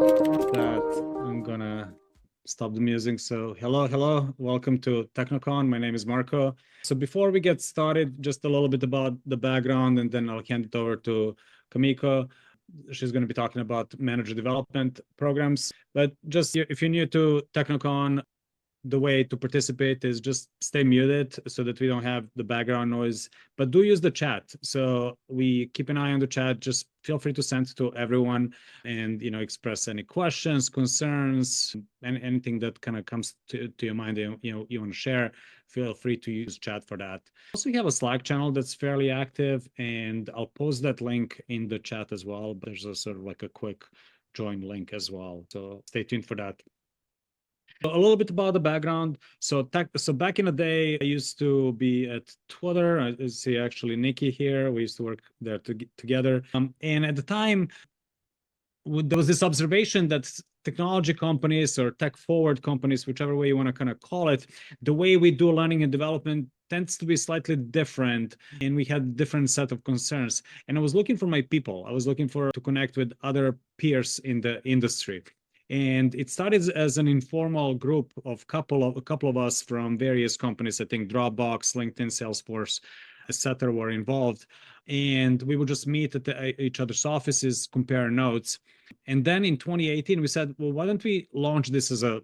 that I'm gonna stop the music. So hello, welcome to Technocon. My name is Marco. So before we get started, just a little bit about the background, and then I'll hand it over to Kamiko. She's going to be talking about manager development programs. But just if you're new to Technocon, the way to participate is just stay muted so that we don't have the background noise, but do use the chat. So we keep an eye on the chat. Just feel free to send to everyone and, express any questions, concerns, and anything that kind of comes to your mind, you want to share. Feel free to use chat for that. Also, we have a Slack channel that's fairly active, and I'll post that link in the chat as well. But there's a sort of like a quick join link as well. So stay tuned for that. A little bit about the background. So back in the day, I used to be at Twitter. I see actually Nikki here. We used to work there together. And at the time, there was this observation that technology companies or tech forward companies, whichever way you want to kind of call it, the way we do learning and development tends to be slightly different, and we had different set of concerns. And I was looking for my people. I was looking to connect with other peers in the industry. And it started as an informal group of a couple of us from various companies. I think Dropbox, LinkedIn, Salesforce, etc. were involved. And we would just meet at each other's offices, compare notes. And then in 2018, we said, well, why don't we launch this as a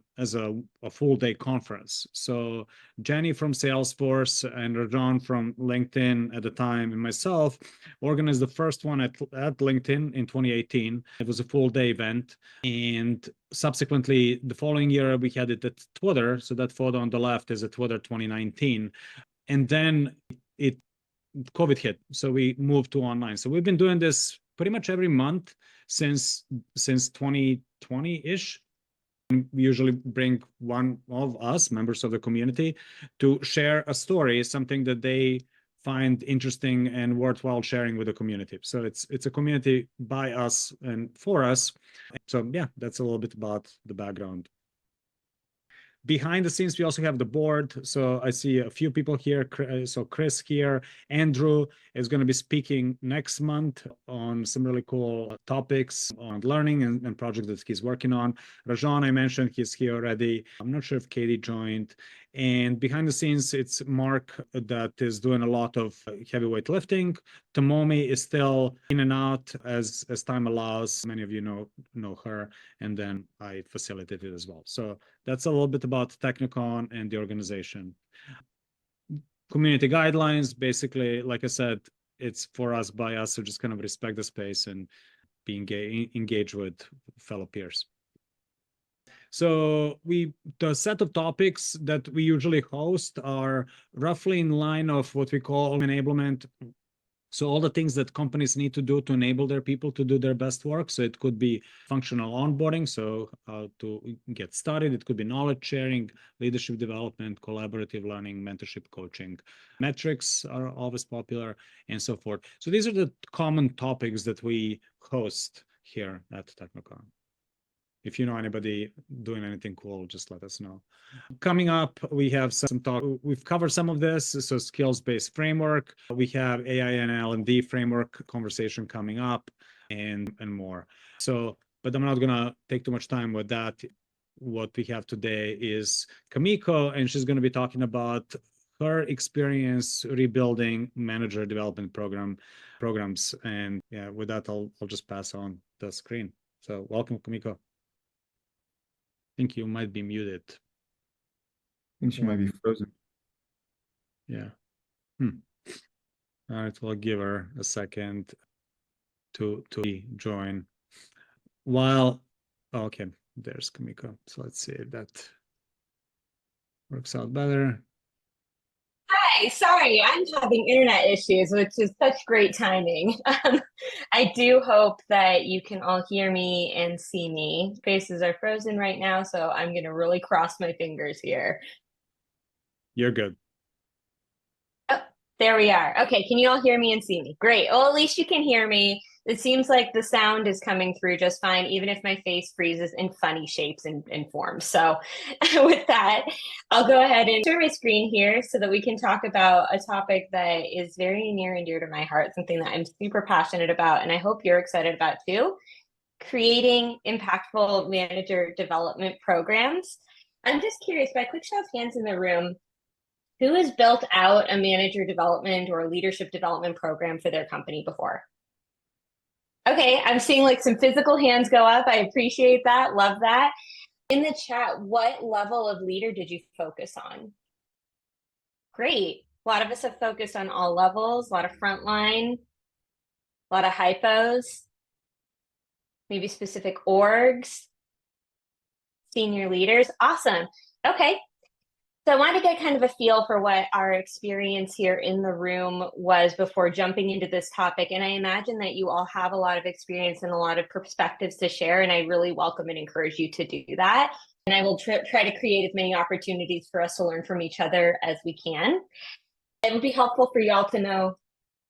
full day conference? So Jenny from Salesforce and Rajan from LinkedIn at the time and myself organized the first one at LinkedIn in 2018. It was a full day event. And subsequently, the following year, we had it at Twitter. So that photo on the left is at Twitter 2019. And then COVID hit, so we moved to online. So we've been doing this pretty much every month since 2020-ish. We usually bring one of us, members of the community, to share a story, something that they find interesting and worthwhile sharing with the community. So it's a community by us and for us. So yeah, that's a little bit about the background. Behind the scenes, we also have the board. So I see a few people here. So Chris here, Andrew is going to be speaking next month on some really cool topics on learning and projects that he's working on. Rajan, I mentioned, he's here already. I'm not sure if Katie joined. And behind the scenes, it's Mark that is doing a lot of heavyweight lifting. Tomomi is still in and out as time allows. Many of you know her, and then I facilitate it as well. So that's a little bit about Technocon and the organization. Community guidelines, basically, like I said, it's for us, by us, so just kind of respect the space and be engaged with fellow peers. So the set of topics that we usually host are roughly in line of what we call enablement. So all the things that companies need to do to enable their people to do their best work. So it could be functional onboarding, so how to get started. It could be knowledge sharing, leadership development, collaborative learning, mentorship, coaching. Metrics are always popular, and so forth. So these are the common topics that we host here at Technocon. If you know anybody doing anything cool, just let us know. Coming up, we have some talk. We've covered some of this. So skills-based framework. We have AI and L&D framework conversation coming up and more. So, but I'm not going to take too much time with that. What we have today is Kamiko, and she's going to be talking about her experience rebuilding manager development programs. And yeah, with that, I'll just pass on the screen. So welcome, Kamiko. I think you might be muted. I think she might be frozen. Yeah. All right, we'll give her a second to join. Okay, there's Kamiko. So let's see if that works out better. Hi, sorry, I'm having internet issues, which is such great timing. I do hope that you can all hear me and see me. Faces are frozen right now, so I'm going to really cross my fingers here. You're good. Oh, there we are. Okay, can you all hear me and see me? Great. Well, at least you can hear me. It seems like the sound is coming through just fine, even if my face freezes in funny shapes and forms. So with that, I'll go ahead and share my screen here so that we can talk about a topic that is very near and dear to my heart, something that I'm super passionate about, and I hope you're excited about too. creating impactful manager development programs. I'm just curious, by quick show of hands in the room, who has built out a manager development or a leadership development program for their company before? Okay, I'm seeing like some physical hands go up. I appreciate that. Love that. In the chat, what level of leader did you focus on? Great. A lot of us have focused on all levels, a lot of frontline, a lot of hypos, maybe specific orgs, senior leaders. Awesome. Okay. So I want to get kind of a feel for what our experience here in the room was before jumping into this topic. And I imagine that you all have a lot of experience and a lot of perspectives to share, and I really welcome and encourage you to do that. And I will try to create as many opportunities for us to learn from each other as we can. It would be helpful for you all to know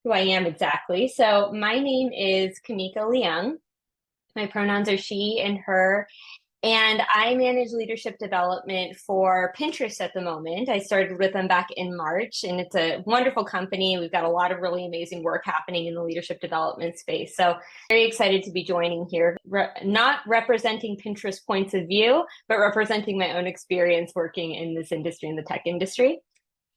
who I am exactly. So my name is Kamika Leung. My pronouns are she and her. And I manage leadership development for Pinterest at the moment. I started with them back in March, and it's a wonderful company. We've got a lot of really amazing work happening in the leadership development space. So very excited to be joining here, not representing Pinterest points of view, but representing my own experience working in this industry, in the tech industry.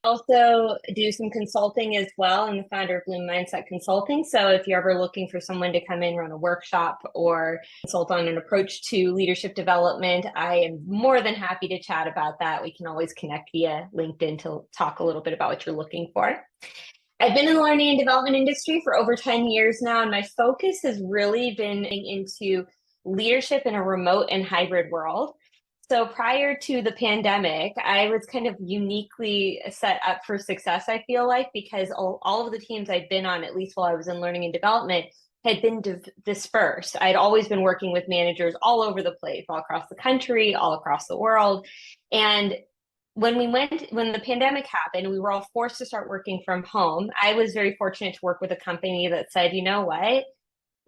Also do some consulting as well. I'm the founder of Bloom Mindset Consulting. So if you're ever looking for someone to come in, run a workshop or consult on an approach to leadership development, I am more than happy to chat about that. We can always connect via LinkedIn to talk a little bit about what you're looking for. I've been in the learning and development industry for over 10 years now, and my focus has really been into leadership in a remote and hybrid world. So prior to the pandemic, I was kind of uniquely set up for success, I feel like, because all of the teams I'd been on, at least while I was in learning and development, had been dispersed. I'd always been working with managers all over the place, all across the country, all across the world. And when the pandemic happened, we were all forced to start working from home. I was very fortunate to work with a company that said, you know what?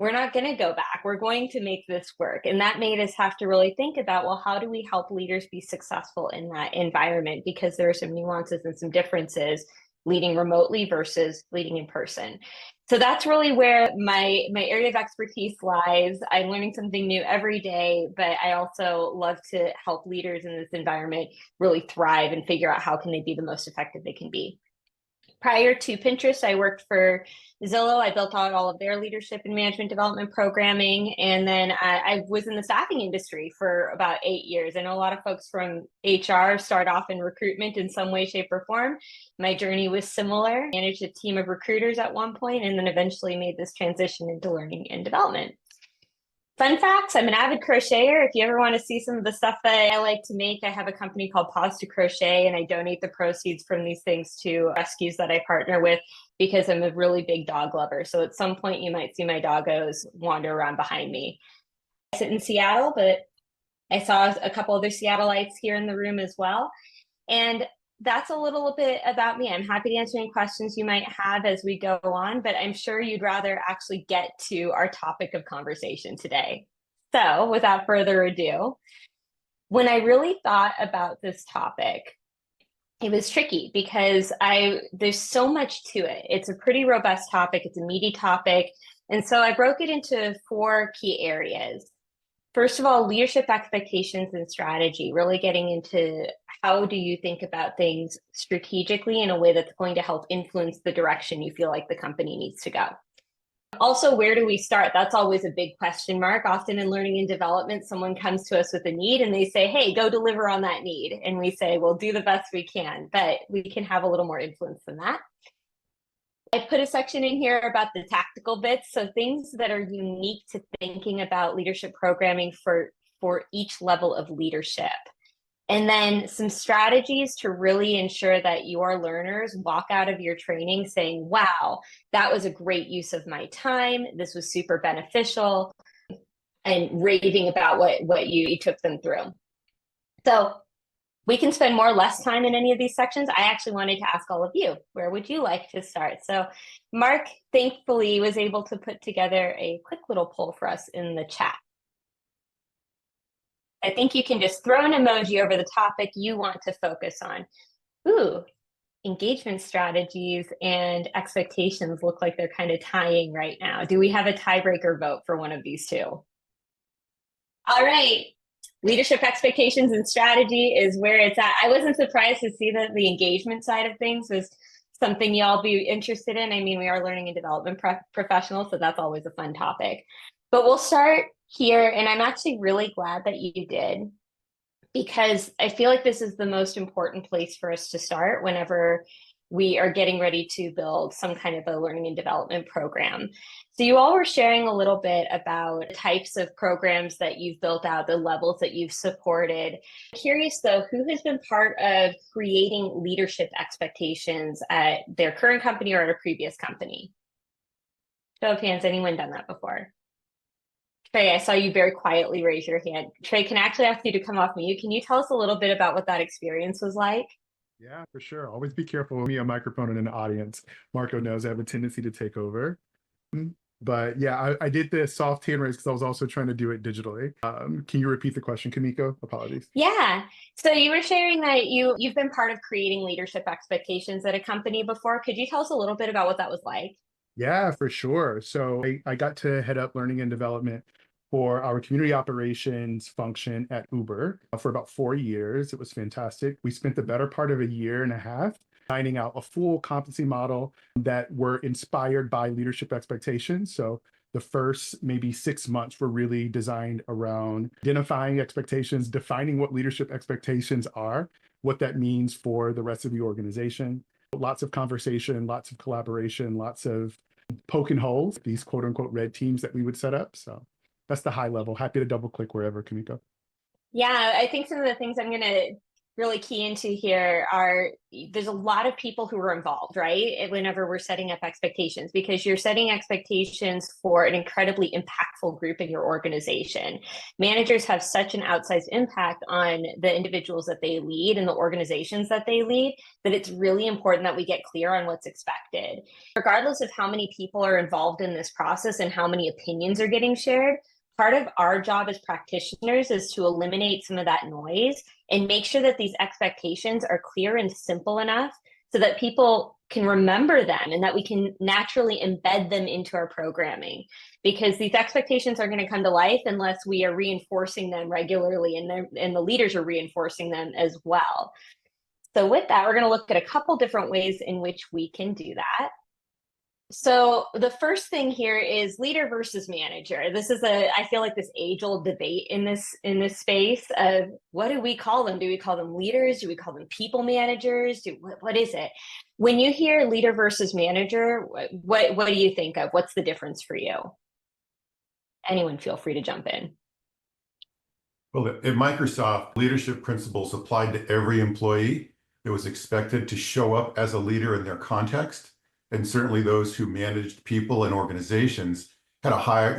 We're not going to go back. We're going to make this work. And that made us have to really think about, well, how do we help leaders be successful in that environment? Because there are some nuances and some differences leading remotely versus leading in person. So that's really where my area of expertise lies. I'm learning something new every day, but I also love to help leaders in this environment really thrive and figure out how can they be the most effective they can be. Prior to Pinterest, I worked for Zillow. I built out all of their leadership and management development programming. And then I was in the staffing industry for about 8 years. I know a lot of folks from HR start off in recruitment in some way, shape, or form. My journey was similar. I managed a team of recruiters at one point, and then eventually made this transition into learning and development. Fun facts, I'm an avid crocheter. If you ever want to see some of the stuff that I like to make, I have a company called Pause to Crochet, and I donate the proceeds from these things to rescues that I partner with because I'm a really big dog lover. So at some point you might see my doggos wander around behind me. I sit in Seattle, but I saw a couple other Seattleites here in the room as well. And that's a little bit about me. I'm happy to answer any questions you might have as we go on, but I'm sure you'd rather actually get to our topic of conversation today. So without further ado, when I really thought about this topic, it was tricky because there's so much to it. It's a pretty robust topic. It's a meaty topic. And so I broke it into 4 key areas. First of all, leadership expectations and strategy, really getting into how do you think about things strategically in a way that's going to help influence the direction you feel like the company needs to go. Also, where do we start? That's always a big question mark. Often in learning and development, someone comes to us with a need and they say, hey, go deliver on that need. And we say, we'll do the best we can, but we can have a little more influence than that. I put a section in here about the tactical bits, so things that are unique to thinking about leadership programming for each level of leadership. And then some strategies to really ensure that your learners walk out of your training saying, wow, that was a great use of my time. This was super beneficial, and raving about what you took them through. So we can spend more or less time in any of these sections. I actually wanted to ask all of you, where would you like to start? So Mark, thankfully, was able to put together a quick little poll for us in the chat. I think you can just throw an emoji over the topic you want to focus on. Ooh, engagement strategies and expectations look like they're kind of tying right now. Do we have a tiebreaker vote for one of these two? All right. Leadership expectations and strategy is where it's at. I wasn't surprised to see that the engagement side of things was something y'all be interested in. I mean, we are learning and development professionals, so that's always a fun topic. But we'll start here, and I'm actually really glad that you did, because I feel like this is the most important place for us to start whenever we are getting ready to build some kind of a learning and development program. So you all were sharing a little bit about the types of programs that you've built out, the levels that you've supported. Curious though, who has been part of creating leadership expectations at their current company or at a previous company? Show of hands, anyone done that before? Trey, I saw you very quietly raise your hand. Trey, can I actually ask you to come off mute? Can you tell us a little bit about what that experience was like? Yeah, for sure. Always be careful with me, a microphone and an audience. Marco knows I have a tendency to take over. But yeah, I did the soft hand raise because I was also trying to do it digitally. Can you repeat the question, Kamiko? Apologies. Yeah. So you were sharing that you've been part of creating leadership expectations at a company before. Could you tell us a little bit about what that was like? Yeah, for sure. So I got to head up learning and development for our community operations function at Uber for about 4 years. It was fantastic. We spent the better part of a year and a half designing out a full competency model that were inspired by leadership expectations. So the first maybe 6 months were really designed around identifying expectations, defining what leadership expectations are, what that means for the rest of the organization. Lots of conversation, lots of collaboration, lots of poking holes, these quote unquote red teams that we would set up. So that's the high level. Happy to double click wherever, Kamiko. Yeah, I think some of the things I'm going to really key into here are there's a lot of people who are involved, right? Whenever we're setting up expectations, because you're setting expectations for an incredibly impactful group in your organization. Managers have such an outsized impact on the individuals that they lead and the organizations that they lead that it's really important that we get clear on what's expected. Regardless of how many people are involved in this process and how many opinions are getting shared, part of our job as practitioners is to eliminate some of that noise and make sure that these expectations are clear and simple enough so that people can remember them and that we can naturally embed them into our programming. Because these expectations are going to come to life unless we are reinforcing them regularly, and the leaders are reinforcing them as well. So with that, we're going to look at a couple different ways in which we can do that. So the first thing here is leader versus manager. This is I feel like this age-old debate in this space of what do we call them? Do we call them leaders? Do we call them people managers? What is it? When you hear leader versus manager, what do you think of? What's the difference for you? Anyone feel free to jump in. Well, at Microsoft, leadership principles applied to every employee. It was expected to show up as a leader in their context. And certainly those who managed people and organizations had a higher,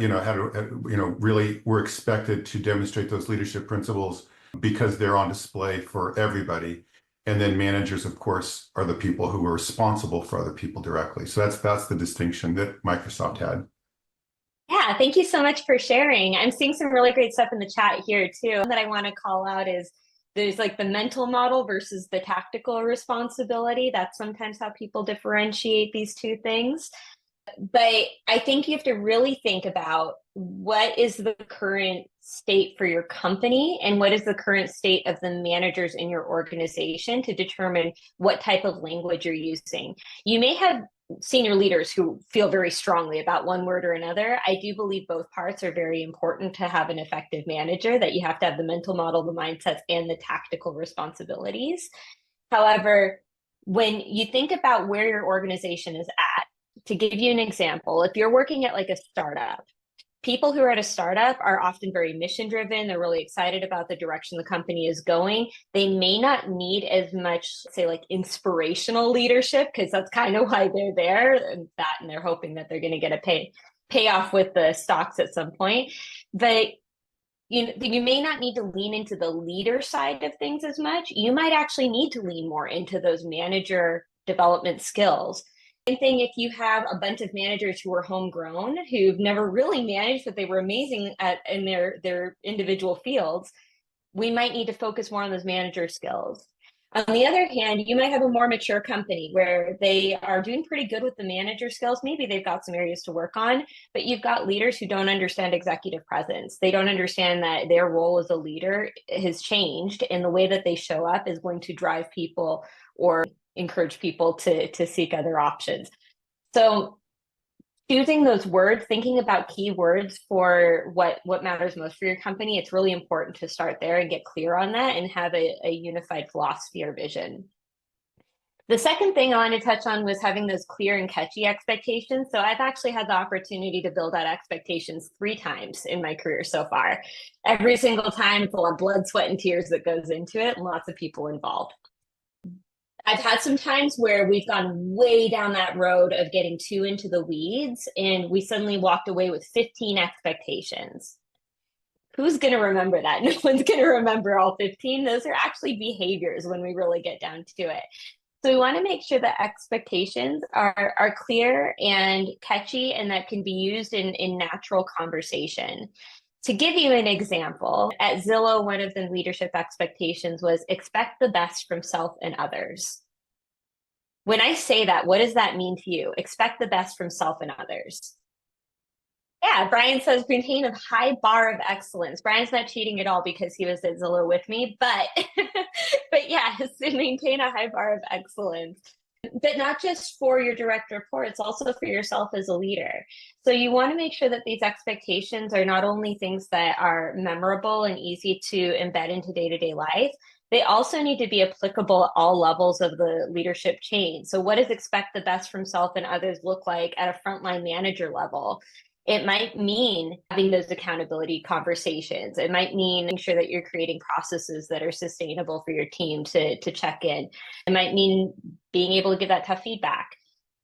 really were expected to demonstrate those leadership principles because they're on display for everybody. And then managers, of course, are the people who are responsible for other people directly. So that's the distinction that Microsoft had. Yeah, thank you so much for sharing. I'm seeing some really great stuff in the chat here too. That I want to call out is there's like the mental model versus the tactical responsibility. That's sometimes how people differentiate these two things. But I think you have to really think about what is the current state for your company and what is the current state of the managers in your organization to determine what type of language you're using. You may have senior leaders who feel very strongly about one word or another. I do believe both parts are very important to have an effective manager, that you have to have the mental model, the mindsets, and the tactical responsibilities. However, when you think about where your organization is at, to give you an example, if you're working at like a startup, people who are at a startup are often very mission driven. They're really excited about the direction the company is going. They may not need as much, say, like inspirational leadership, because that's kind of why they're there, and they're hoping that they're going to get a payoff with the stocks at some point. But you may not need to lean into the leader side of things as much. You might actually need to lean more into those manager development skills. Same thing if you have a bunch of managers who are homegrown, who've never really managed, but they were amazing in their individual fields. We might need to focus more on those manager skills. On the other hand, you might have a more mature company where they are doing pretty good with the manager skills. Maybe they've got some areas to work on, but you've got leaders who don't understand executive presence. They don't understand that their role as a leader has changed, and the way that they show up is going to drive people or encourage people to seek other options. So choosing those words, thinking about keywords for what matters most for your company, it's really important to start there and get clear on that and have a unified philosophy or vision. The second thing I want to touch on was having those clear and catchy expectations. So I've actually had the opportunity to build out expectations 3 times in my career so far. Every single time, it's a lot of blood, sweat, and tears that goes into it, and lots of people involved. I've had some times where we've gone way down that road of getting too into the weeds, and we suddenly walked away with 15 expectations. Who's going to remember that? No one's going to remember all 15. Those are actually behaviors when we really get down to it. So we want to make sure that expectations are clear and catchy, and that can be used in natural conversation. To give you an example, at Zillow, one of the leadership expectations was expect the best from self and others. When I say that, what does that mean to you? Expect the best from self and others. Yeah, Brian says maintain a high bar of excellence. Brian's not cheating at all because he was at Zillow with me, but but yes, maintain a high bar of excellence. But not just for your direct reports, also for yourself as a leader. So you want to make sure that these expectations are not only things that are memorable and easy to embed into day-to-day life, they also need to be applicable at all levels of the leadership chain. So what does expect the best from self and others look like at a frontline manager level? It might mean having those accountability conversations. It might mean making sure that you're creating processes that are sustainable for your team to check in. It might mean being able to give that tough feedback.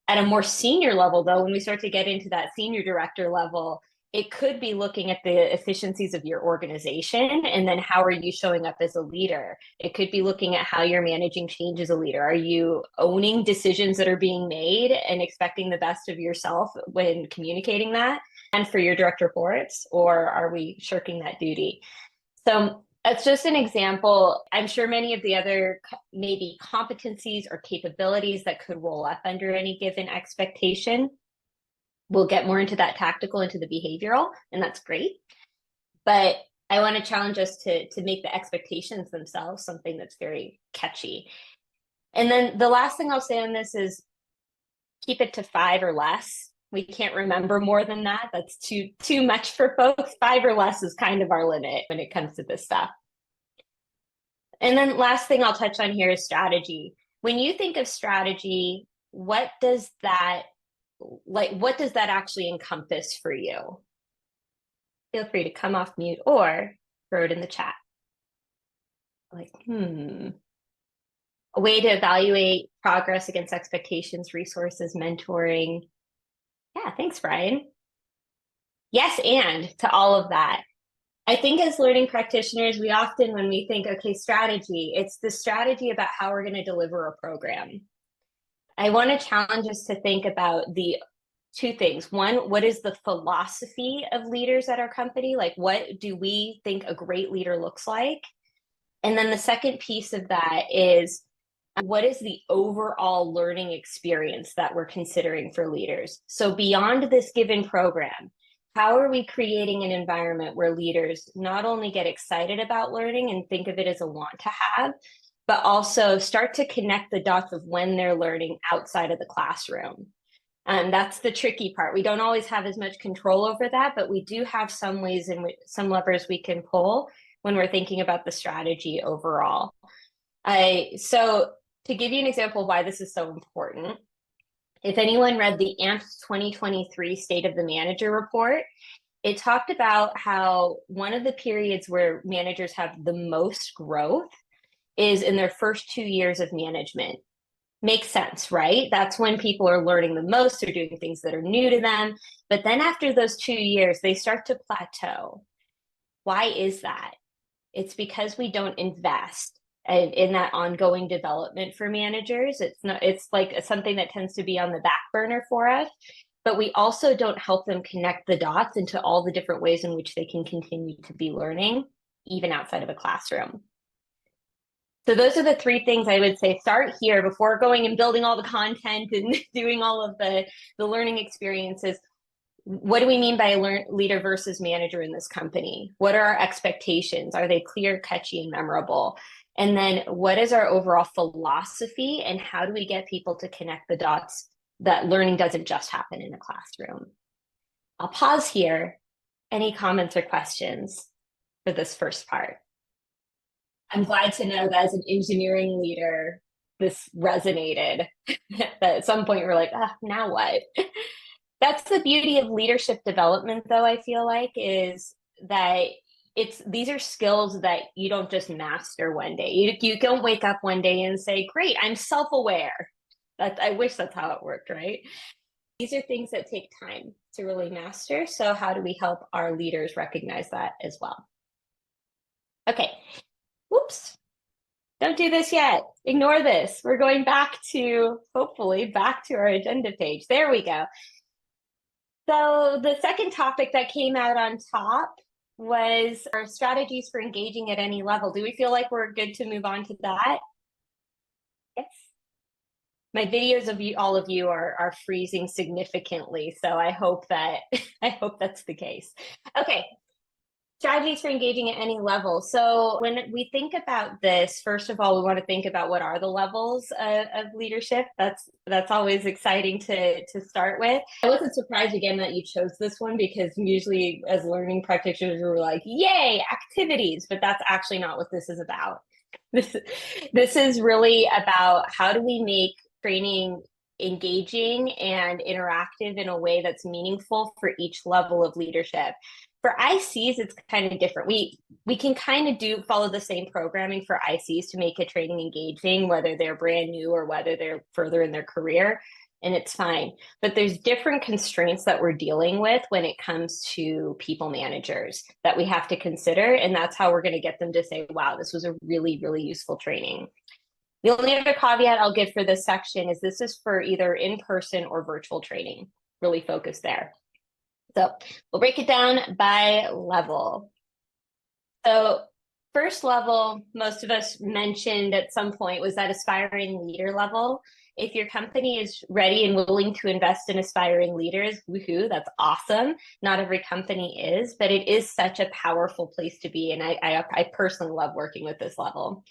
At a more senior level, though, when we start to get into that senior director level, it could be looking at the efficiencies of your organization, and then how are you showing up as a leader? It could be looking at how you're managing change as a leader. Are you owning decisions that are being made and expecting the best of yourself when communicating that and for your direct reports, or are we shirking that duty? So that's just an example. I'm sure many of the other maybe competencies or capabilities that could roll up under any given expectation. We'll get more into that tactical, into the behavioral, and that's great. But I want to challenge us to make the expectations themselves something that's very catchy. And then the last thing I'll say on this is keep it to 5 or less. We can't remember more than that. That's too much for folks. 5 or less is kind of our limit when it comes to this stuff. And then last thing I'll touch on here is strategy. When you think of strategy, what does that actually encompass for you? Feel free to come off mute or throw it in the chat. Like, a way to evaluate progress against expectations, resources, mentoring. Yeah, thanks, Brian. Yes, and to all of that. I think as learning practitioners, we often, when we think, okay, strategy, it's the strategy about how we're going to deliver a program. I want to challenge us to think about the 2 things. One, what is the philosophy of leaders at our company? Like, what do we think a great leader looks like? And then the second piece of that is, what is the overall learning experience that we're considering for leaders? So beyond this given program, how are we creating an environment where leaders not only get excited about learning and think of it as a want to have, but also start to connect the dots of when they're learning outside of the classroom? And that's the tricky part. We don't always have as much control over that, but we do have some ways in which some levers we can pull when we're thinking about the strategy overall. So to give you an example of why this is so important, if anyone read the AMPS 2023 State of the Manager report, it talked about how one of the periods where managers have the most growth is in their first 2 years of management. Makes sense, right? That's when people are learning the most, they're doing things that are new to them. But then after those 2 years, they start to plateau. Why is that? It's because we don't invest in that ongoing development for managers. It's like something that tends to be on the back burner for us, but we also don't help them connect the dots into all the different ways in which they can continue to be learning, even outside of a classroom. So those are the three things I would say start here before going and building all the content and doing all of the learning experiences. What do we mean by leader versus manager in this company? What are our expectations? Are they clear, catchy, and memorable? And then what is our overall philosophy, and how do we get people to connect the dots that learning doesn't just happen in a classroom? I'll pause here. Any comments or questions for this first part? I'm glad to know that as an engineering leader, this resonated. That at some point we're like, now what? That's the beauty of leadership development, though, I feel like, is that these are skills that you don't just master one day. You don't wake up one day and say, great, I'm self-aware. I wish that's how it worked, right? These are things that take time to really master. So how do we help our leaders recognize that as well? Okay. Whoops. Don't do this yet. Ignore this. We're going hopefully back to our agenda page. There we go. So the second topic that came out on top was our strategies for engaging at any level. Do we feel like we're good to move on to that? Yes. My videos of all of you are freezing significantly, so I hope that's the case. Okay. Strategies for engaging at any level. So when we think about this, first of all, we want to think about what are the levels of leadership. That's always exciting to start with. I wasn't surprised again that you chose this one, because usually as learning practitioners, we're like, yay, activities, but that's actually not what this is about. This is really about how do we make training engaging and interactive in a way that's meaningful for each level of leadership. For ICs, it's kind of different. We can kind of follow the same programming for ICs to make a training engaging, whether they're brand new or whether they're further in their career, and it's fine. But there's different constraints that we're dealing with when it comes to people managers that we have to consider, and that's how we're going to get them to say, wow, this was a really, really useful training. The only other caveat I'll give for this section is this is for either in-person or virtual training, really focus there. So we'll break it down by level. So first level, most of us mentioned at some point, was that aspiring leader level. If your company is ready and willing to invest in aspiring leaders, woohoo, that's awesome. Not every company is, but it is such a powerful place to be. And I personally love working with this level.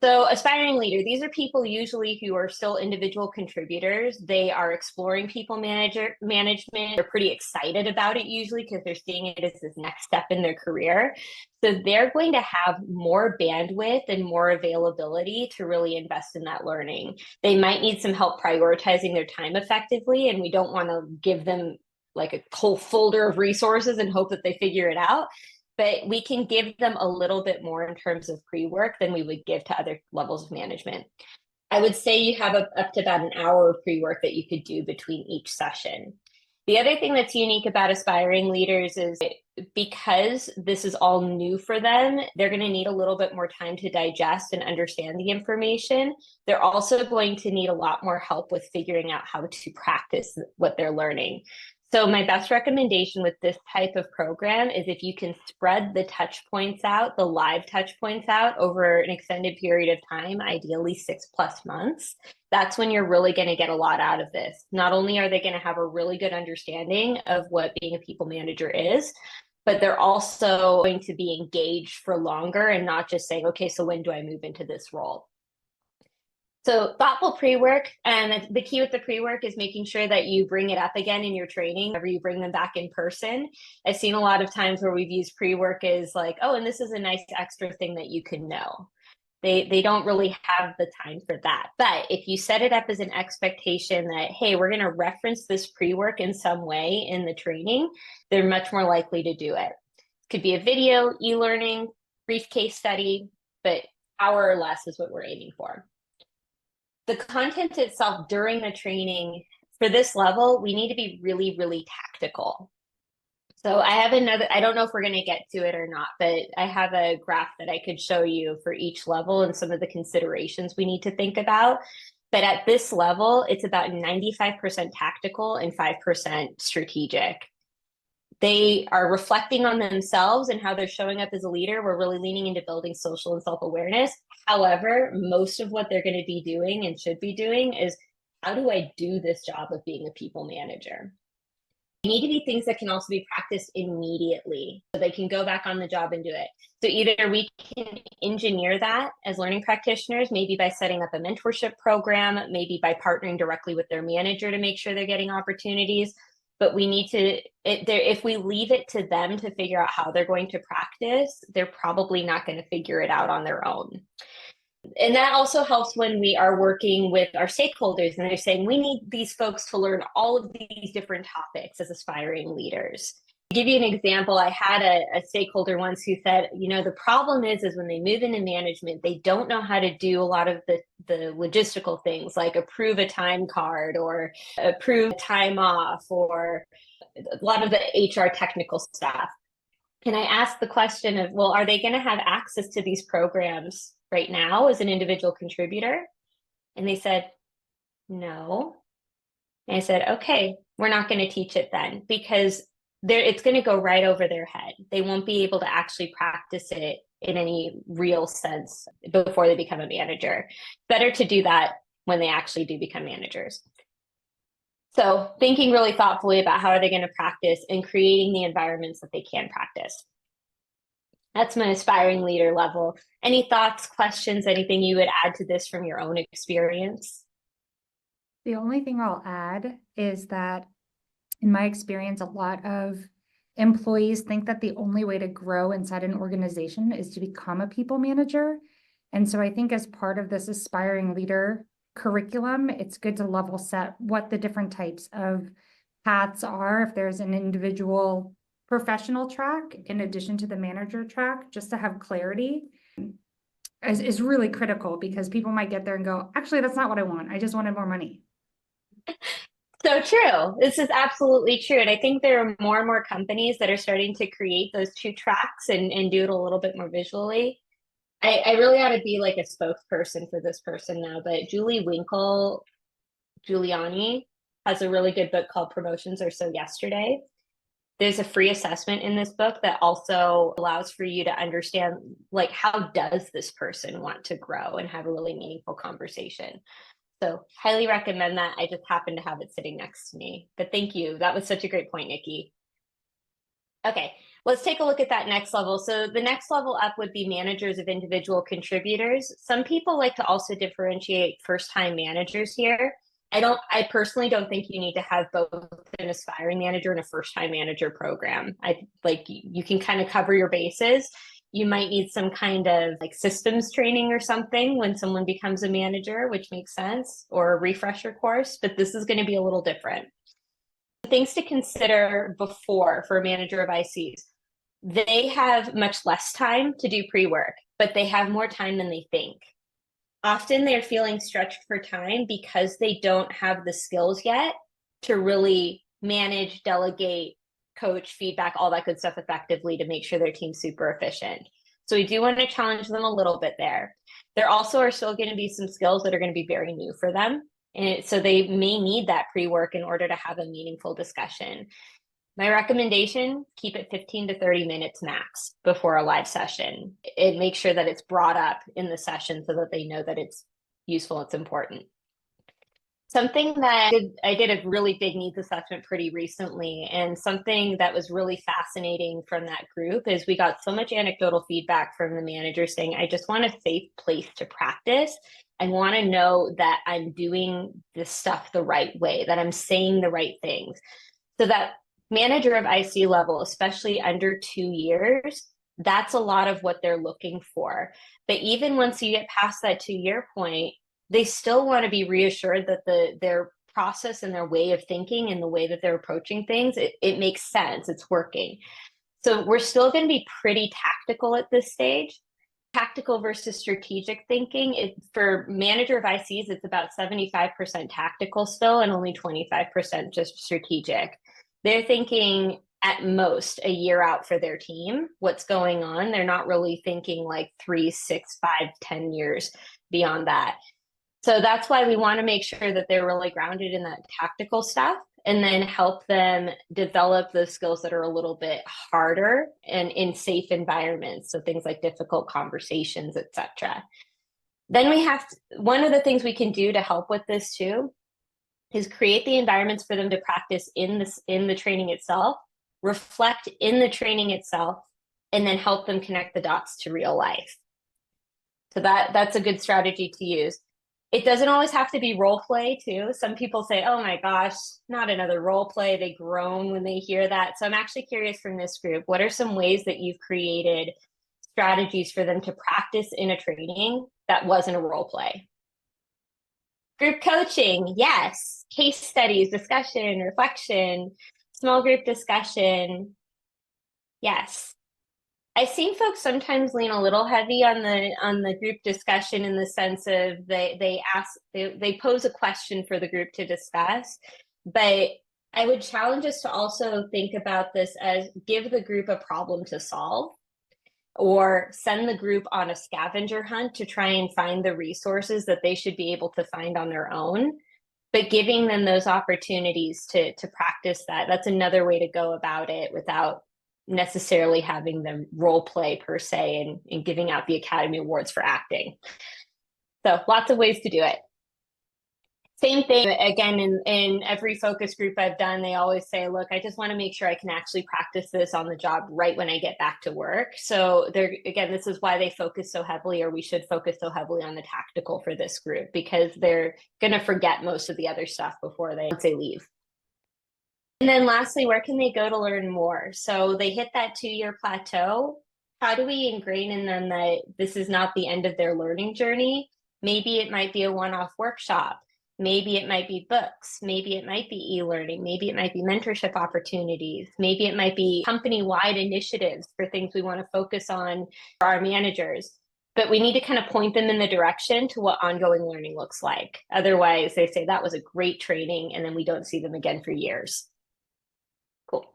So aspiring leader, these are people usually who are still individual contributors. They are exploring people management. They're pretty excited about it usually because they're seeing it as this next step in their career. So they're going to have more bandwidth and more availability to really invest in that learning. They might need some help prioritizing their time effectively, and we don't want to give them like a whole folder of resources and hope that they figure it out. But we can give them a little bit more in terms of pre-work than we would give to other levels of management. I would say you have up to about an hour of pre-work that you could do between each session. The other thing that's unique about aspiring leaders is because this is all new for them, they're going to need a little bit more time to digest and understand the information. They're also going to need a lot more help with figuring out how to practice what they're learning. So my best recommendation with this type of program is if you can spread the touch points out, the live touch points out over an extended period of time, ideally 6+ months, that's when you're really going to get a lot out of this. Not only are they going to have a really good understanding of what being a people manager is, but they're also going to be engaged for longer and not just saying, okay, so when do I move into this role? So thoughtful pre-work, and the key with the pre-work is making sure that you bring it up again in your training whenever you bring them back in person. I've seen a lot of times where we've used pre-work as like, oh, and this is a nice extra thing that you can know. They don't really have the time for that. But if you set it up as an expectation that, hey, we're going to reference this pre-work in some way in the training, they're much more likely to do it. It could be a video, e-learning, brief case study, but hour or less is what we're aiming for. The content itself during the training, for this level, we need to be really, really tactical. So I have I don't know if we're going to get to it or not, but I have a graph that I could show you for each level and some of the considerations we need to think about. But at this level, it's about 95% tactical and 5% strategic. They are reflecting on themselves and how they're showing up as a leader. We're really leaning into building social and self-awareness. However, most of what they're going to be doing and should be doing is, how do I do this job of being a people manager? They need to be things that can also be practiced immediately so they can go back on the job and do it. So either we can engineer that as learning practitioners, maybe by setting up a mentorship program, maybe by partnering directly with their manager to make sure they're getting opportunities. But we need to, if we leave it to them to figure out how they're going to practice, they're probably not going to figure it out on their own. And that also helps when we are working with our stakeholders and they're saying, we need these folks to learn all of these different topics as aspiring leaders. To give you an example, I had a stakeholder once who said, the problem is when they move into management, they don't know how to do a lot of the logistical things like approve a time card or approve time off or a lot of the HR technical stuff. And I asked the question of, well, are they going to have access to these programs right now as an individual contributor? And they said, no. And I said, okay, we're not going to teach it then, because it's going to go right over their head. They won't be able to actually practice it in any real sense before they become a manager. Better to do that when they actually do become managers. So thinking really thoughtfully about how are they going to practice and creating the environments that they can practice. That's my aspiring leader level. Any thoughts, questions, anything you would add to this from your own experience? The only thing I'll add is that in my experience, a lot of employees think that the only way to grow inside an organization is to become a people manager. And so I think as part of this aspiring leader curriculum, it's good to level set what the different types of paths are. If there's an individual professional track in addition to the manager track, just to have clarity is really critical, because people might get there and go, actually, that's not what I want. I just wanted more money. So true. This is absolutely true. And I think there are more and more companies that are starting to create those two tracks and do it a little bit more visually. I really ought to be like a spokesperson for this person now, but Julie Winkle Giuliani has a really good book called Promotions Are So Yesterday. There's a free assessment in this book that also allows for you to understand, like, how does this person want to grow and have a really meaningful conversation. So highly recommend that. I just happen to have it sitting next to me. But thank you. That was such a great point, Nikki. Okay, let's take a look at that next level. So the next level up would be managers of individual contributors. Some people like to also differentiate first-time managers here. I personally don't think you need to have both an aspiring manager and a first-time manager program. You can kind of cover your bases. You might need some kind of like systems training or something when someone becomes a manager, which makes sense, or a refresher course, but this is going to be a little different. Things to consider before for a manager of ICs. They have much less time to do pre-work, but they have more time than they think. Often they're feeling stretched for time because they don't have the skills yet to really manage, delegate, coach, feedback, all that good stuff effectively to make sure their team's super efficient. So we do want to challenge them a little bit there. There also are still going to be some skills that are going to be very new for them. And so they may need that pre-work in order to have a meaningful discussion. My recommendation, keep it 15 to 30 minutes max before a live session. And make sure that it's brought up in the session so that they know that it's useful, it's important. Something that I did a really big needs assessment pretty recently, and something that was really fascinating from that group is we got so much anecdotal feedback from the manager saying, I just want a safe place to practice. I want to know that I'm doing this stuff the right way, that I'm saying the right things. So that manager of IC level, especially under 2 years, that's a lot of what they're looking for. But even once you get past that 2-year point, they still want to be reassured that their process and their way of thinking and the way that they're approaching things, it makes sense, it's working. So we're still going to be pretty tactical at this stage. Tactical versus strategic thinking. For manager of ICs, it's about 75% tactical still and only 25% just strategic. They're thinking at most a year out for their team, what's going on. They're not really thinking like 3, 6, 5, 10 years beyond that. So that's why we want to make sure that they're really grounded in that tactical stuff and then help them develop those skills that are a little bit harder and in safe environments. So things like difficult conversations, etc. Then we have one of the things we can do to help with this too is create the environments for them to practice in the training itself, reflect in the training itself, and then help them connect the dots to real life. So that's a good strategy to use. It doesn't always have to be role play too. Some people say, oh my gosh, not another role play. They groan when they hear that. So I'm actually curious from this group, what are some ways that you've created strategies for them to practice in a training that wasn't a role play? Group coaching, yes. Case studies, discussion, reflection, small group discussion, yes. I've seen folks sometimes lean a little heavy on the group discussion in the sense of they pose a question for the group to discuss, but I would challenge us to also think about this as give the group a problem to solve, or send the group on a scavenger hunt to try and find the resources that they should be able to find on their own, but giving them those opportunities to practice that. That's another way to go about it without necessarily having them role play per se and giving out the Academy Awards for acting. So lots of ways to do it. Same thing, again, in every focus group I've done, they always say, look, I just want to make sure I can actually practice this on the job right when I get back to work. So again, this is why they focus so heavily, or we should focus so heavily on the tactical for this group, because they're going to forget most of the other stuff once they leave. And then lastly, where can they go to learn more? So they hit that 2-year plateau. How do we ingrain in them that this is not the end of their learning journey? Maybe it might be a one-off workshop. Maybe it might be books. Maybe it might be e-learning. Maybe it might be mentorship opportunities. Maybe it might be company-wide initiatives for things we want to focus on for our managers. But we need to kind of point them in the direction to what ongoing learning looks like. Otherwise, they say that was a great training, and then we don't see them again for years. Cool.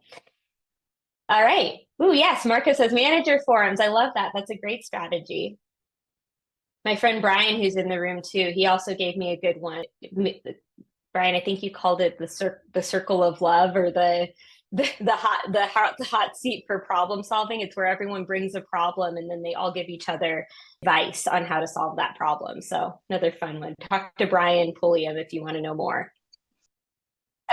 All right. Ooh, yes, Marco says manager forums. I love that. That's a great strategy. My friend Brian, who's in the room too, he also gave me a good one. Brian, I think you called it the circle of love, or the hot seat for problem solving. It's where everyone brings a problem and then they all give each other advice on how to solve that problem. So another fun one. Talk to Brian Pulliam if you want to know more.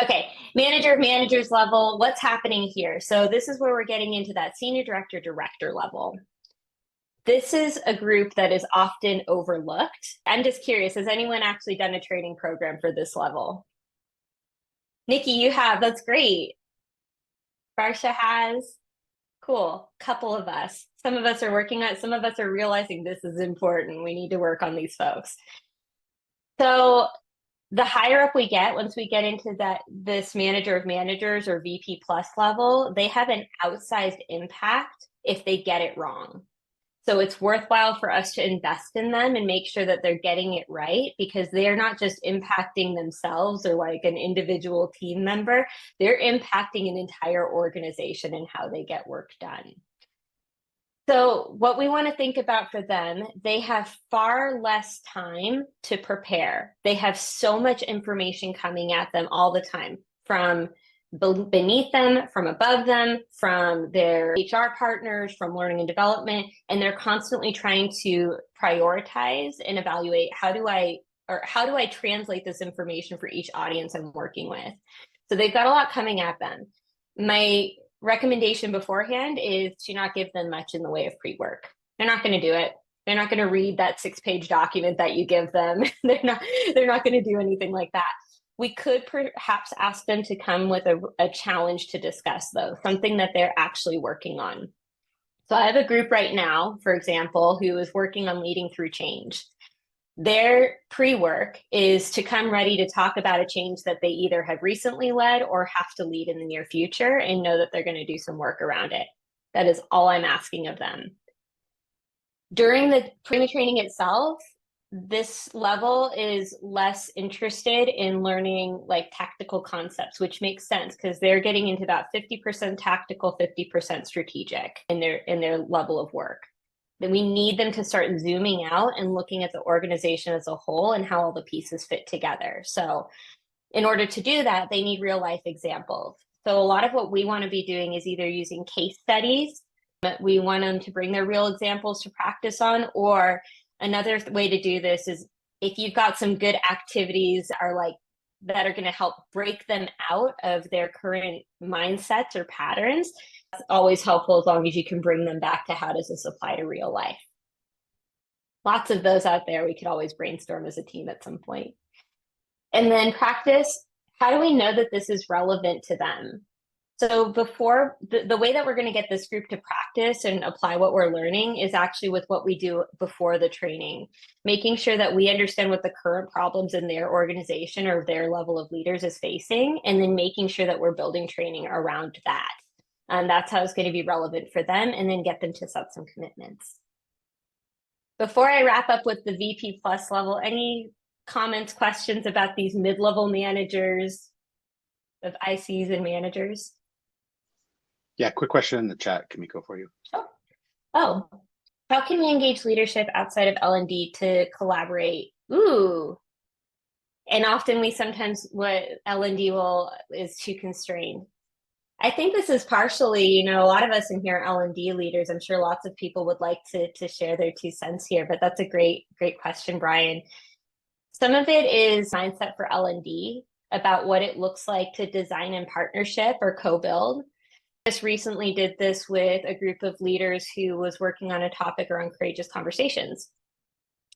Okay, manager of managers level, what's happening here? So this is where we're getting into that senior director level. This is a group that is often overlooked. I'm just curious, has anyone actually done a training program for this level? Nikki, you have, that's great. Barsha has, cool, couple of us. Some of us are working on it, some of us are realizing this is important. We need to work on these folks. So the higher up we get, once we get into this manager of managers or VP plus level, they have an outsized impact if they get it wrong. So it's worthwhile for us to invest in them and make sure that they're getting it right, because they're not just impacting themselves or like an individual team member, they're impacting an entire organization and how they get work done. So what we want to think about for them, they have far less time to prepare. They have so much information coming at them all the time, from beneath them, from above them, from their HR partners, from learning and development, and they're constantly trying to prioritize and evaluate how do I translate this information for each audience I'm working with. So they've got a lot coming at them. My recommendation beforehand is to not give them much in the way of pre-work. They're not going to do it. They're not going to read that 6-page document that you give them. They're not going to do anything like that. We could perhaps ask them to come with a challenge to discuss, though, something that they're actually working on. So I have a group right now, for example, who is working on leading through change. Their pre-work is to come ready to talk about a change that they either have recently led or have to lead in the near future, and know that they're going to do some work around it. That is all I'm asking of them. During the training itself, this level is less interested in learning like tactical concepts, which makes sense because they're getting into about 50% tactical, 50% strategic in their level of work. Then we need them to start zooming out and looking at the organization as a whole and how all the pieces fit together. So in order to do that, they need real life examples. So a lot of what we want to be doing is either using case studies, we want them to bring their real examples to practice on, or Another way to do this is if you've got some good activities that are going to help break them out of their current mindsets or patterns, that's always helpful as long as you can bring them back to how does this apply to real life. Lots of those out there. We could always brainstorm as a team at some point. And then practice, how do we know that this is relevant to them? So before, the way that we're going to get this group to practice and apply what we're learning is actually with what we do before the training, making sure that we understand what the current problems in their organization or their level of leaders is facing, and then making sure that we're building training around that. And that's how it's going to be relevant for them, and then get them to set some commitments. Before I wrap up with the VP plus level, any comments, questions about these mid-level managers of ICs and managers? Yeah, quick question in the chat, Kimiko, for you. Oh, how can we engage leadership outside of L&D to collaborate? Ooh. And often we sometimes, what L&D is too constrained. I think this is partially, a lot of us in here are L&D leaders. I'm sure lots of people would like to share their 2 cents here, but that's a great question, Brian. Some of it is mindset for L&D about what it looks like to design in partnership or co-build. Just recently did this with a group of leaders who was working on a topic around courageous conversations.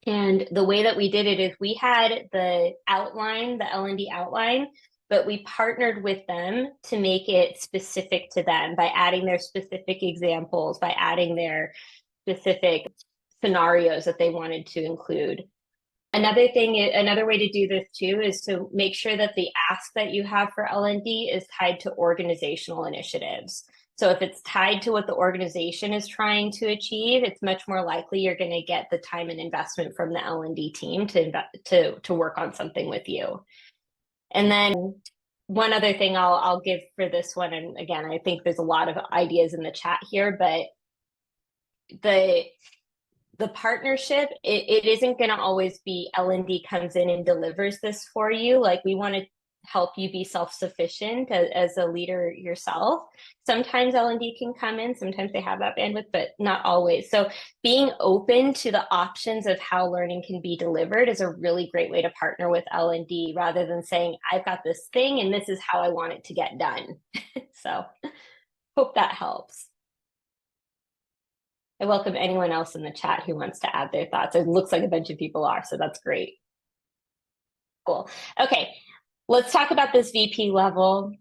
And the way that we did it is we had the outline, the L&D outline, but we partnered with them to make it specific to them by adding their specific examples, by adding their specific scenarios that they wanted to include. Another way to do this too is to make sure that the ask that you have for L&D is tied to organizational initiatives. So if it's tied to what the organization is trying to achieve, it's much more likely you're going to get the time and investment from the L&D team to work on something with you. And then one other thing I'll give for this one, and again, I think there's a lot of ideas in the chat here, but the partnership, it isn't going to always be L&D comes in and delivers this for you. Like, we want to help you be self-sufficient as a leader yourself. Sometimes L&D can come in, sometimes they have that bandwidth, but not always. So being open to the options of how learning can be delivered is a really great way to partner with L&D, rather than saying, I've got this thing and this is how I want it to get done. So hope that helps. I welcome anyone else in the chat who wants to add their thoughts. It looks like a bunch of people are, so that's great. Cool. Okay, let's talk about this VP level.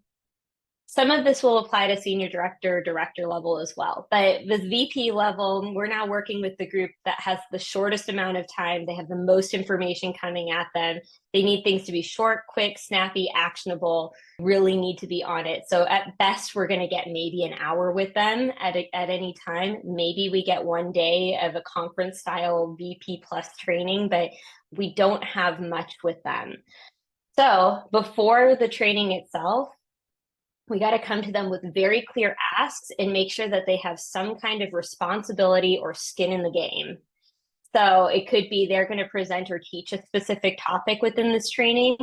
Some of this will apply to senior director, director level as well. But the VP level, we're now working with the group that has the shortest amount of time. They have the most information coming at them. They need things to be short, quick, snappy, actionable, really need to be on it. So at best, we're going to get maybe an hour with them at any time. Maybe we get 1 day of a conference style VP plus training, but we don't have much with them. So before the training itself, we got to come to them with very clear asks and make sure that they have some kind of responsibility or skin in the game. So it could be they're going to present or teach a specific topic within this training.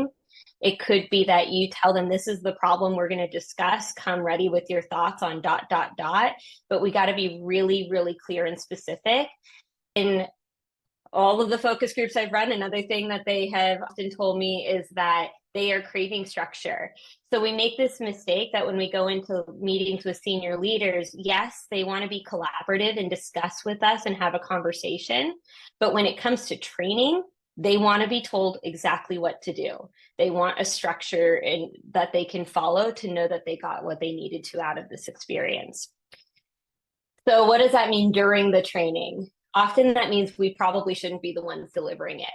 It could be that you tell them this is the problem we're going to discuss. Come ready with your thoughts on ... But we got to be really, really clear and specific. In all of the focus groups I've run, another thing that they have often told me is that they are craving structure. So we make this mistake that when we go into meetings with senior leaders, yes, they want to be collaborative and discuss with us and have a conversation. But when it comes to training, they want to be told exactly what to do. They want a structure and that they can follow to know that they got what they needed to out of this experience. So what does that mean during the training? Often that means we probably shouldn't be the ones delivering it.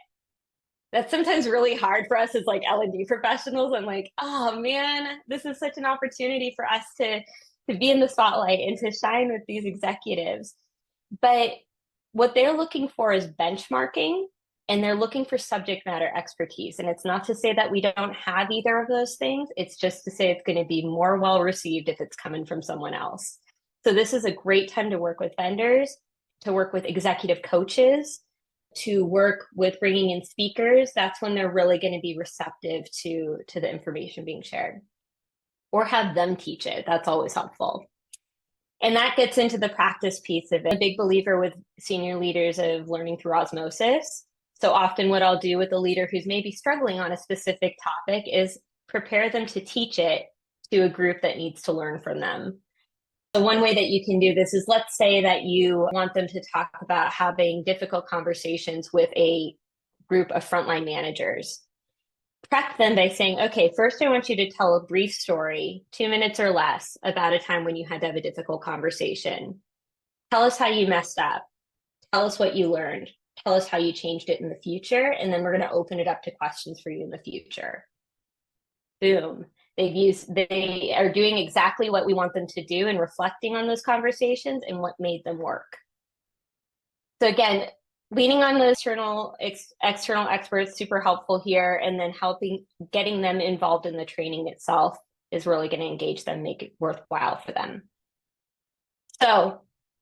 That's sometimes really hard for us as like L&D professionals. I'm like, oh man, this is such an opportunity for us to be in the spotlight and to shine with these executives. But what they're looking for is benchmarking, and they're looking for subject matter expertise. And it's not to say that we don't have either of those things. It's just to say it's going to be more well received if it's coming from someone else. So this is a great time to work with vendors, to work with executive coaches, to work with bringing in speakers. That's when they're really going to be receptive to the information being shared, or have them teach it. That's always helpful. And that gets into the practice piece of it. I'm a big believer with senior leaders of learning through osmosis. So often what I'll do with a leader who's maybe struggling on a specific topic is prepare them to teach it to a group that needs to learn from them. So one way that you can do this is, let's say that you want them to talk about having difficult conversations with a group of frontline managers. Prep them by saying, okay, first I want you to tell a brief story, 2 minutes or less, about a time when you had to have a difficult conversation. Tell us how you messed up. Tell us what you learned. Tell us how you changed it in the future. And then we're going to open it up to questions for you in the future. Boom. They are doing exactly what we want them to do and reflecting on those conversations and what made them work. So again, leaning on the external experts, super helpful here, and then getting them involved in the training itself is really going to engage them, make it worthwhile for them. So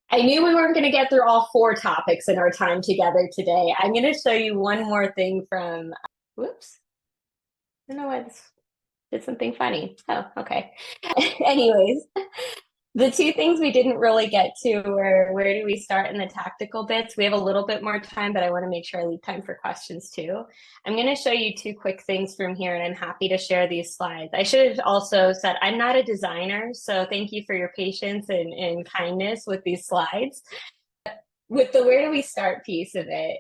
I knew we weren't going to get through all 4 topics in our time together today. I'm going to show you one more thing from, whoops, I don't know why this did something funny. Oh, okay. Anyways, the 2 things we didn't really get to were, where do we start in the tactical bits? We have a little bit more time, but I want to make sure I leave time for questions too. I'm going to show you 2 quick things from here, and I'm happy to share these slides. I should have also said I'm not a designer, so thank you for your patience and kindness with these slides. With the where do we start piece of it,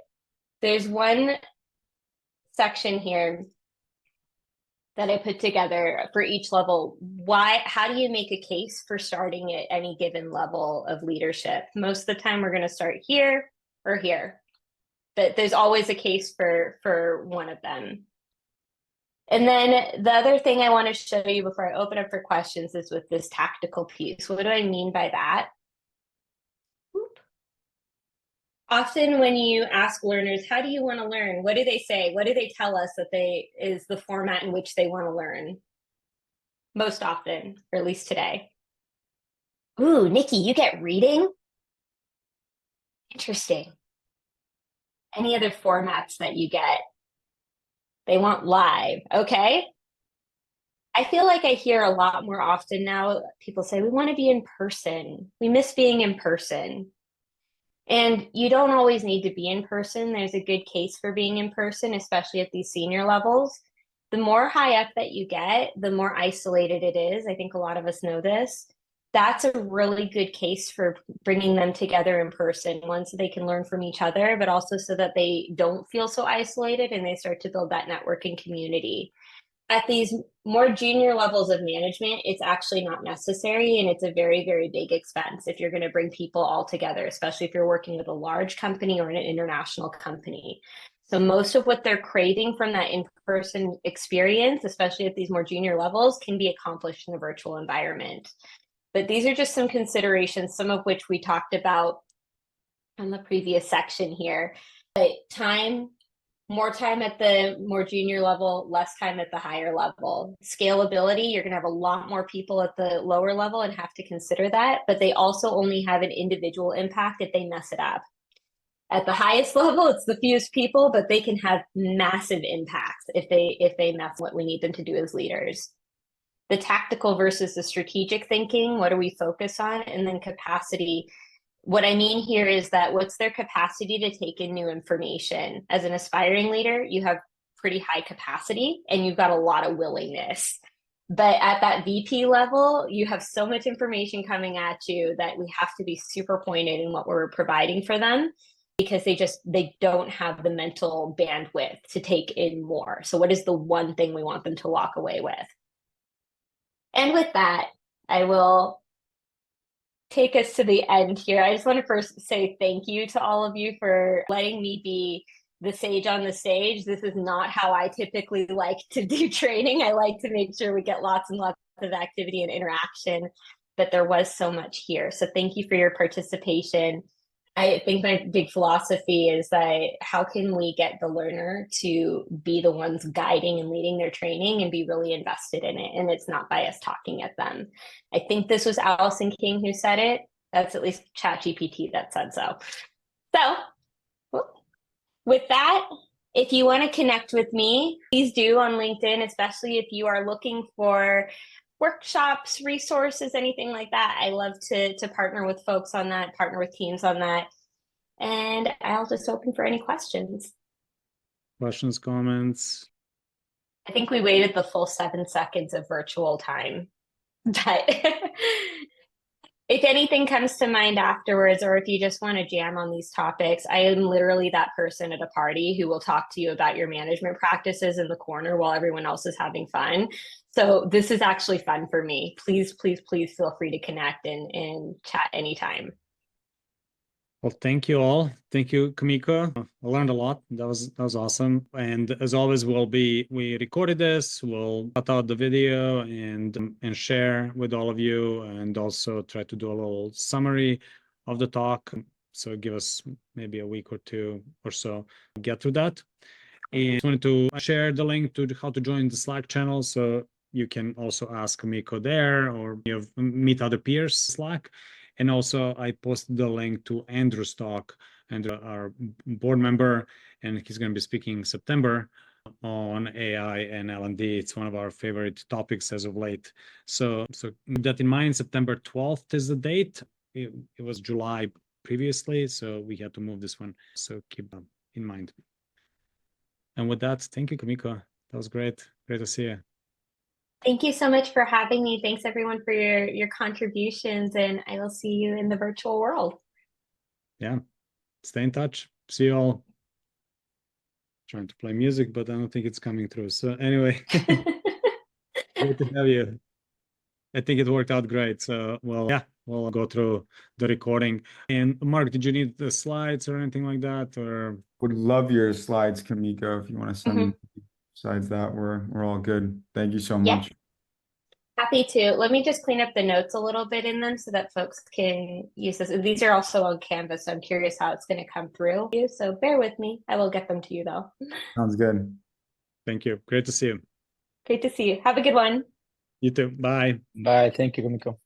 there's one section here that I put together for each level. How do you make a case for starting at any given level of leadership? Most of the time we're going to start here or here, but there's always a case for one of them. And then the other thing I want to show you before I open up for questions is with this tactical piece. What do I mean by that? Often when you ask learners, how do you want to learn? What do they say? What do they tell us that is the format in which they want to learn? Most often, or at least today. Ooh, Nikki, you get reading? Interesting. Any other formats that you get? They want live, okay? I feel like I hear a lot more often now, people say, we want to be in person. We miss being in person. And you don't always need to be in person. There's a good case for being in person, especially at these senior levels. The more high up that you get, the more isolated it is. I think a lot of us know this. That's a really good case for bringing them together in person, one, so they can learn from each other, but also so that they don't feel so isolated and they start to build that networking community. At these more junior levels of management, it's actually not necessary, and it's a very, very big expense if you're going to bring people all together, especially if you're working with a large company or an international company. So most of what they're craving from that in-person experience, especially at these more junior levels, can be accomplished in a virtual environment. But these are just some considerations, some of which we talked about on the previous section here. But more time at the more junior level, less time at the higher level. Scalability, you're going to have a lot more people at the lower level and have to consider that, but they also only have an individual impact if they mess it up. At the highest level, it's the fewest people, but they can have massive impacts if they mess what we need them to do as leaders. The tactical versus the strategic thinking, what do we focus on? And then capacity. What I mean here is that what's their capacity to take in new information? As an aspiring leader, you have pretty high capacity and you've got a lot of willingness. But at that VP level, you have so much information coming at you that we have to be super pointed in what we're providing for them, because they don't have the mental bandwidth to take in more. So what is the one thing we want them to walk away with? And with that, I will take us to the end here. I just want to first say thank you to all of you for letting me be the sage on the stage. This is not how I typically like to do training. I like to make sure we get lots and lots of activity and interaction, but there was so much here. So thank you for your participation. I think my big philosophy is that how can we get the learner to be the ones guiding and leading their training and be really invested in it? And it's not by us talking at them. I think this was Allison King who said it. That's at least ChatGPT that said so. So with that, if you want to connect with me, please do on LinkedIn, especially if you are looking for workshops, resources, anything like that, I love to partner with folks on that, partner with teams on that. And I'll just open for any questions. Questions, comments? I think we waited the full 7 seconds of virtual time. But if anything comes to mind afterwards, or if you just want to jam on these topics, I am literally that person at a party who will talk to you about your management practices in the corner while everyone else is having fun. So this is actually fun for me. Please, please, please feel free to connect and chat anytime. Well, thank you all. Thank you, Kamiko. I learned a lot. That was awesome. And as always, we recorded this. We'll cut out the video and share with all of you, and also try to do a little summary of the talk. So give us maybe a week or two or so to get through that. And I just wanted to share the link to how to join the Slack channel, so you can also ask Kamiko there, or meet other peers Slack. And also, I posted the link to Andrew's talk, and our board member, and he's going to be speaking in September on AI and L&D. It's one of our favorite topics as of late. So keep that in mind. September 12th is the date. It was July previously, so we had to move this one. So keep that in mind. And with that, thank you, Kamiko. That was great. Great to see you. Thank you so much for having me. Thanks everyone for your contributions, and I will see you in the virtual world. Yeah, stay in touch. See you all. Trying to play music, but I don't think it's coming through. So anyway, great to have you. I think it worked out great. So, well, yeah, we'll go through the recording. And Mark, did you need the slides or anything like that? Or Would love your slides, Kamiko, if you want to send them. Besides that, we're all good. Thank you so much. Happy to. Let me just clean up the notes a little bit in them so that folks can use this. These are also on Canvas, so I'm curious how it's going to come through. So bear with me. I will get them to you though. Sounds good. thank you. Great to see you. Great to see you. Have a good one. You too. Bye. Bye. Thank you, Kamiko.